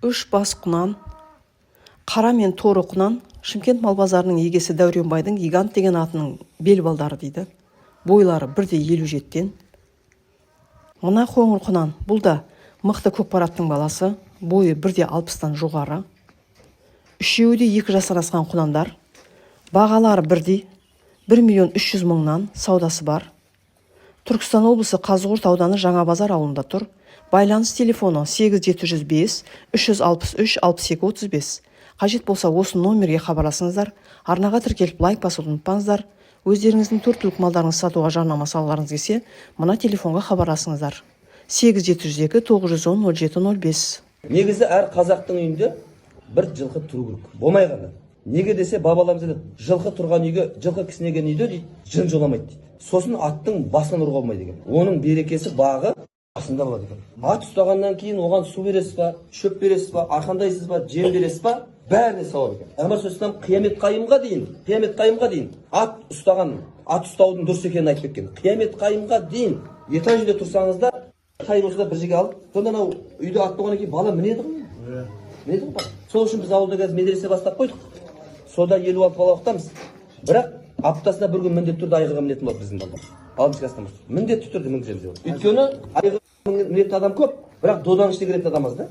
үш бас құнан, қара мен торы құнан Шымкент мал базарының егесі Дәуренбайдың гигант деген атының бел балдары дейді. Бойлары 1,57-тен. Мына қоңыр құнан, бұл да мықты көкпараттың баласы, бойы 1,60-тан жоғары. Үшеуі де 2 жасар асқан құнандар. Бағалары бірдей, 1.300.000-нан саудасы бар. Түркістан облысы Қазығұрт ауданы Жаңабазар ауылында тұр. Байланыс телефоны 8705 363 62 35. Қажет болса осы номерге хабарласыңыздар. Арнаға тіркеліп лайк басуды ұмытпаңыздар. Өздеріңіздің 4 түлік малдарыңызды сатуға жарнама салғыларыңыз келсе, мына телефонға хабарласыңыздар. 8702 910 0705. Негізі әр қазақтың үйінде бір жылқы тұру керек. Болмай қалды. Неге десе бабаларымыз айтады, жылқы тұрған үйге, жылқы кісінеген үйде дейді, жын жоламайды дейді. Сосын аттың басынан ұрға болмайды екен. Оның берекесі бағы басында болады екен. Ат ұстағаннан кейін оған су бересіз ба, шөп бересіз ба, арқандайсыз ба, жем бересіз ба, бәріне сауап екен. Пайғамбар сөзсізден қиямет қайымға дейін ат ұстаған, ат ұстаудың дұрыс екенін айтып кеткен. Қиямет қайымға дейін етаж үйде тұрсаңыздар, қай болса да бір жерге алып, сонда анау үйде ат болғаннан кейін бала мінеді ғой. Мінеді ғой. Сол үшін біз ауылда қазір медресе бастап қойдық. Сода 56 бала оқытамыз. Бірақ аптасына бір күн міндетті түрде айғырға мінетін болады біздің балалар. Алымыз кластан міндетті түрде мінгіземіз. Өйткені айғырға мінетін адам көп, бірақ доданың ішіне кіретін адам аз да.